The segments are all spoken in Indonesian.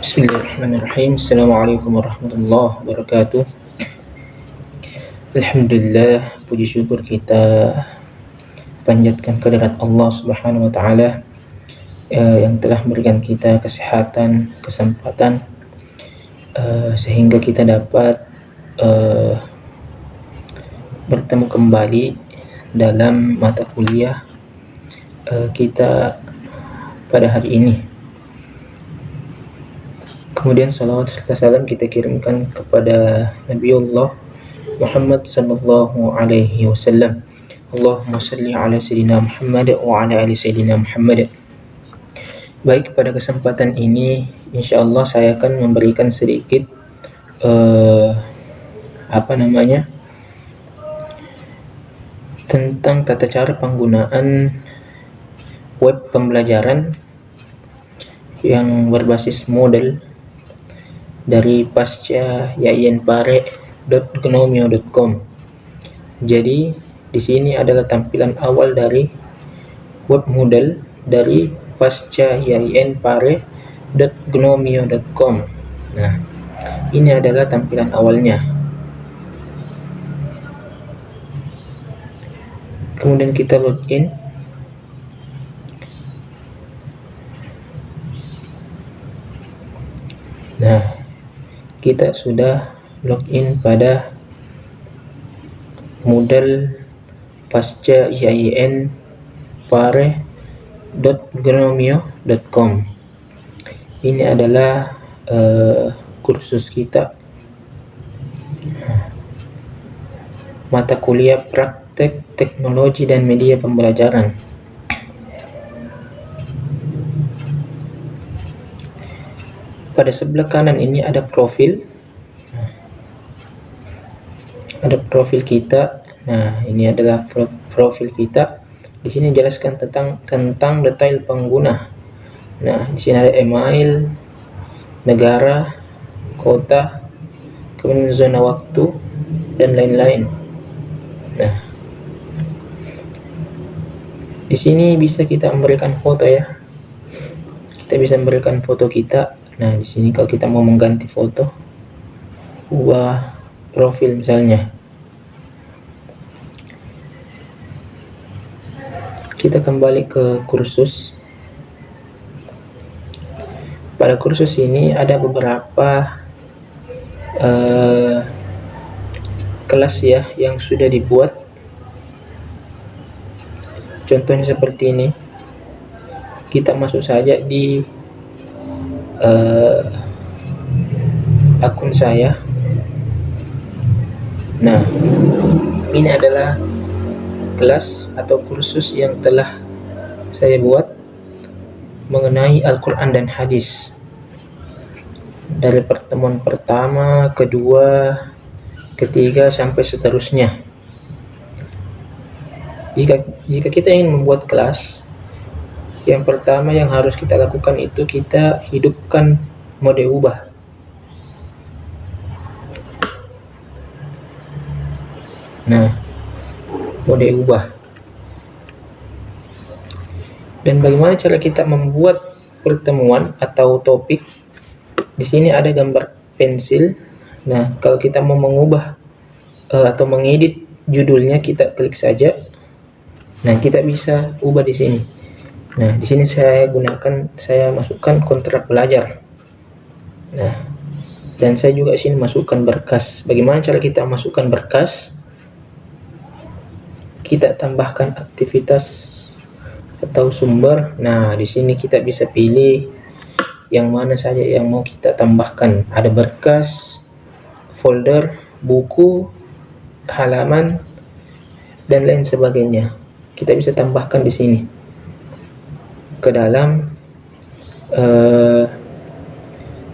Bismillahirrahmanirrahim. Assalamualaikum warahmatullahi wabarakatuh. Alhamdulillah, puji syukur kita panjatkan kehadirat Allah Subhanahu wa taala yang telah memberikan kita kesehatan, kesempatan sehingga kita dapat bertemu kembali dalam mata kuliah kita pada hari ini. Kemudian salawat serta salam kita kirimkan kepada Nabiullah Muhammad sallallahu alaihi wasallam. Allahumma salli ala sayyidina Muhammad wa ala ali sayyidina Muhammad. Baik, pada kesempatan ini insyaallah saya akan memberikan sedikit tentang tata cara penggunaan web pembelajaran yang berbasis model dari pasca.yainpare.gnomio.com. Jadi di sini adalah tampilan awal dari web model dari pasca.yainpare.gnomio.com. Nah, ini adalah tampilan awalnya. Kemudian kita login. Nah, kita sudah login pada model pasca.yainpare.gnomio.com. Ini adalah kursus kita, mata kuliah praktek teknologi dan media pembelajaran. Pada sebelah kanan ini ada profil. Ada profil kita. Nah, ini adalah profil kita. Di sini jelaskan tentang detail pengguna. Nah, di sini ada email, negara, kota, kemudian zona waktu dan lain-lain. Nah, di sini bisa kita memberikan foto ya. Kita bisa memberikan foto kita. Nah, di sini kalau kita mau mengganti foto, ubah profil misalnya. Kita kembali ke kursus. Pada kursus ini ada beberapa kelas ya yang sudah dibuat. Contohnya seperti ini. Kita masuk saja di akun saya. Nah, ini adalah kelas atau kursus yang telah saya buat mengenai Al-Quran dan Hadis, dari pertemuan pertama, kedua, ketiga sampai seterusnya. Jika kita ingin membuat kelas, yang pertama yang harus kita lakukan itu kita hidupkan mode ubah. Nah, mode ubah. Dan bagaimana cara kita membuat pertemuan atau topik? Di sini ada gambar pensil. Nah, kalau kita mau mengubah atau mengedit judulnya, kita klik saja. Nah, kita bisa ubah di sini. Nah, di sini saya masukkan kontrak belajar. Nah, dan saya juga sini masukkan berkas. Bagaimana cara kita masukkan berkas? Kita tambahkan aktivitas atau sumber. Nah, di sini kita bisa pilih yang mana saja yang mau kita tambahkan. Ada berkas, folder, buku, halaman, dan lain sebagainya. Kita bisa tambahkan di sini ke dalam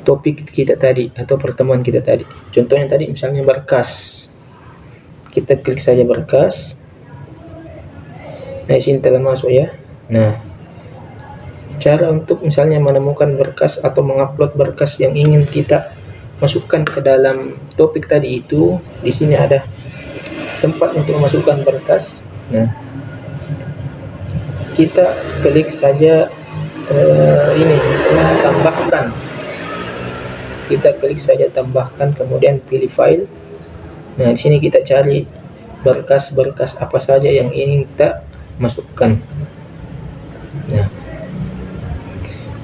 topik kita tadi atau pertemuan kita tadi. Contohnya tadi misalnya berkas. Kita klik saja berkas. Nah, di sini telah masuk ya. Nah, cara untuk misalnya menemukan berkas atau mengupload berkas yang ingin kita masukkan ke dalam topik tadi itu, di sini ada tempat untuk memasukkan berkas. Nah, kita klik saja ini tambahkan. kita klik saja tambahkan, kemudian pilih file. Nah, di sini kita cari berkas-berkas apa saja yang ingin kita masukkan. Nah,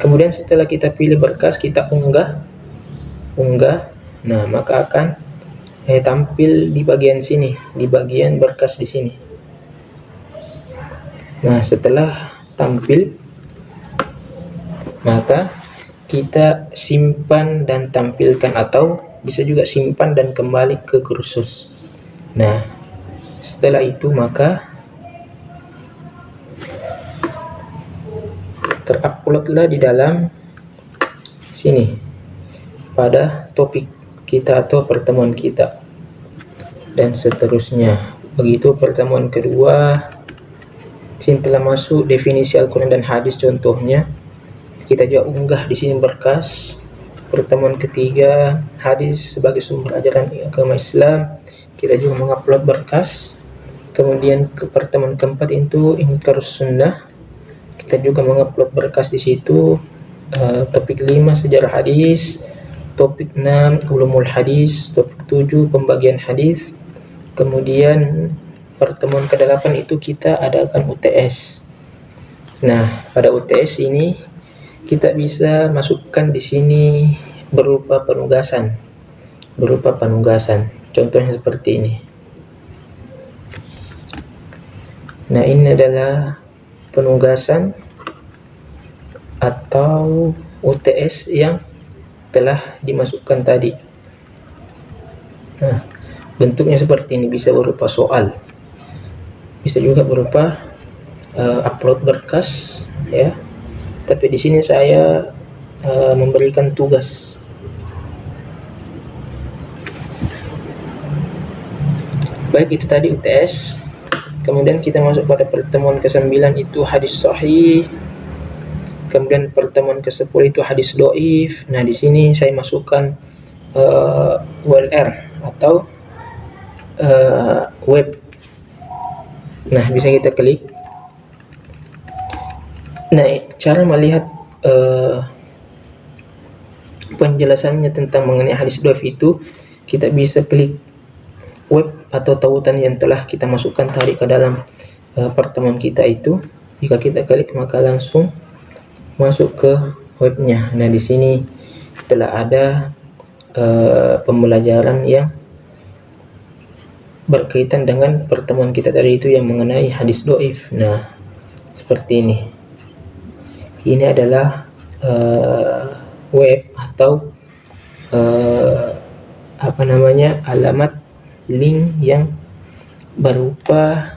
kemudian setelah kita pilih berkas, kita unggah. Nah, maka akan tampil di bagian sini, di bagian berkas di sini. Nah, setelah tampil, maka kita simpan dan tampilkan, atau bisa juga simpan dan kembali ke kursus. Nah, setelah itu maka teruploadlah di dalam sini pada topik kita atau pertemuan kita, dan seterusnya. Begitu pertemuan kedua, sini telah masuk definisi Al-Quran dan hadis contohnya, kita juga unggah di sini berkas. Pertemuan ketiga, hadis sebagai sumber ajaran agama Islam, kita juga mengupload berkas. Kemudian ke pertemuan keempat itu Inkarus Sunnah, kita juga mengupload berkas di situ. Topik 5 sejarah hadis, topik 6 ulumul hadis, topik 7 pembagian hadis. Kemudian pertemuan ke-8 itu kita adakan UTS. Nah, pada UTS ini kita bisa masukkan di sini berupa penugasan. Contohnya seperti ini. Nah, ini adalah penugasan atau UTS yang telah dimasukkan tadi. Nah, bentuknya seperti ini, bisa berupa soal, bisa juga berupa upload berkas, ya. Tapi di sini saya memberikan tugas. Baik, itu tadi UTS. Kemudian kita masuk pada pertemuan ke-9 itu hadis sahih. Kemudian pertemuan ke-10 itu hadis doif. Nah, di sini saya masukkan URL atau web. Nah, bisa kita klik. Nah, cara melihat penjelasannya tentang mengenai hadis doif itu, kita bisa klik web atau tautan yang telah kita masukkan tadi ke dalam pertemuan kita itu. Jika kita klik, maka langsung masuk ke webnya. Nah, di sini telah ada pembelajaran yang berkaitan dengan pertemuan kita tadi itu yang mengenai hadis doif. Nah, seperti ini. Ini adalah web atau alamat link yang berupa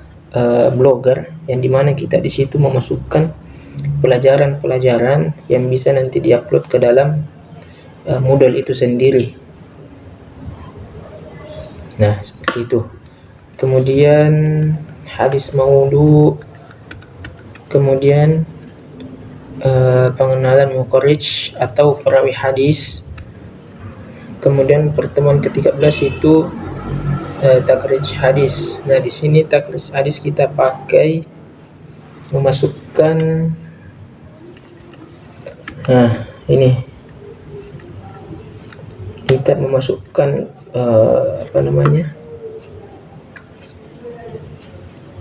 blogger, yang dimana kita di situ memasukkan pelajaran-pelajaran yang bisa nanti diupload ke dalam Moodle itu sendiri. Nah, seperti itu. Kemudian hadis maudhu, kemudian pengenalan mukharrij atau perawi hadis. Kemudian pertemuan ke-13 itu takrij hadis. Nah, di sini takrij hadis kita pakai memasukkan, nah ini kita memasukkan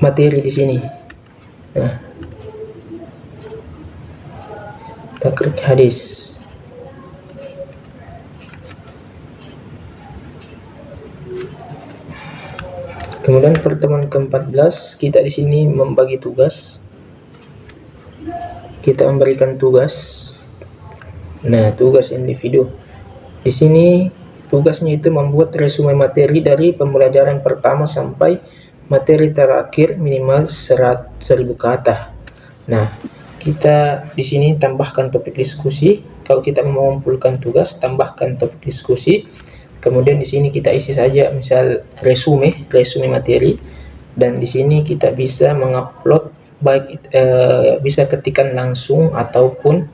materi di sini. Nah, takrij hadis. Kemudian pertemuan ke-14 kita di sini membagi tugas. Kita memberikan tugas. Nah, tugas individu. Di sini tugasnya itu membuat resume materi dari pembelajaran pertama sampai materi terakhir minimal 100.000 kata. Nah, kita di sini tambahkan topik diskusi. Kalau kita mau mengumpulkan tugas, tambahkan topik diskusi. Kemudian di sini kita isi saja misal resume materi, dan di sini kita bisa mengupload baik bisa ketikan langsung ataupun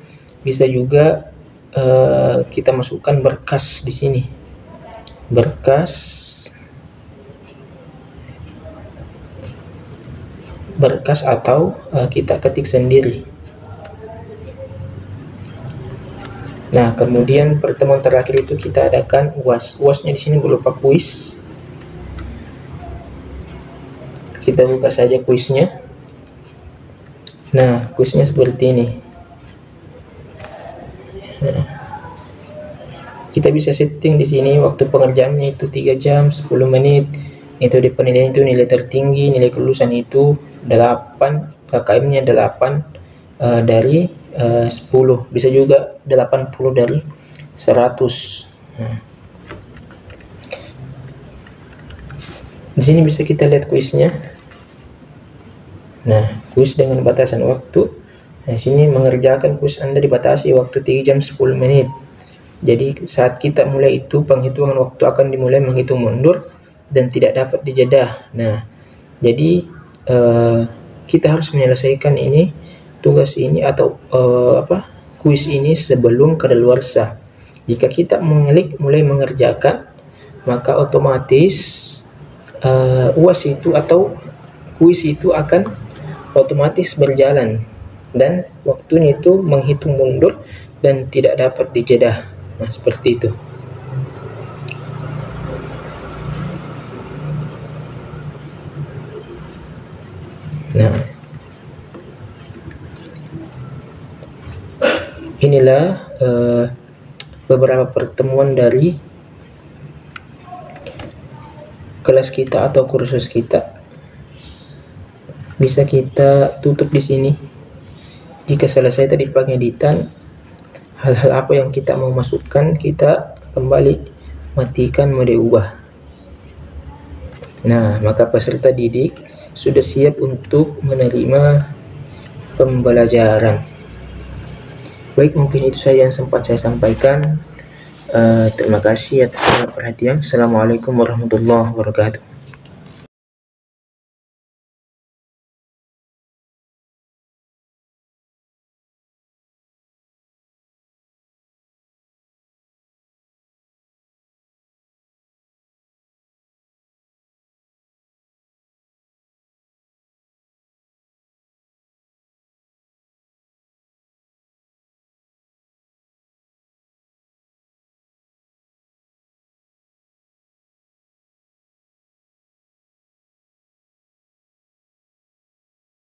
bisa juga kita masukkan berkas di sini. Berkas atau kita ketik sendiri. Nah, kemudian pertemuan terakhir itu kita adakan UAS. UASnya di sini berupa kuis. Kita buka saja kuisnya. Nah, kuisnya seperti ini. Nah, kita bisa setting di sini waktu pengerjaannya itu 3 jam 10 menit. Itu di penilaian itu nilai tertinggi, nilai kelulusan itu 8, KKM-nya 8 dari 10. Bisa juga 80 dari 100. Nah, di sini bisa kita lihat kuisnya. Nah, kuis dengan batasan waktu. Nah, sini mengerjakan kuis Anda dibatasi waktu 3 jam 10 menit. Jadi saat kita mulai itu penghitungan waktu akan dimulai menghitung mundur dan tidak dapat dijeda. Nah, jadi kita harus menyelesaikan ini tugas ini atau kuis ini sebelum kadaluarsa. Jika kita mulai mengerjakan, maka otomatis UAS itu atau kuis itu akan otomatis berjalan dan waktunya itu menghitung mundur dan tidak dapat dijeda. Nah, seperti itu. Nah, inilah beberapa pertemuan dari kelas kita atau kursus kita. Bisa kita tutup di sini. Jika selesai tadi pengeditan, hal-hal apa yang kita mau masukkan, kita kembali matikan mode ubah. Nah, maka peserta didik sudah siap untuk menerima pembelajaran. Baik, mungkin itu saja yang sempat saya sampaikan. Terima kasih atas perhatian. Assalamualaikum warahmatullahi wabarakatuh.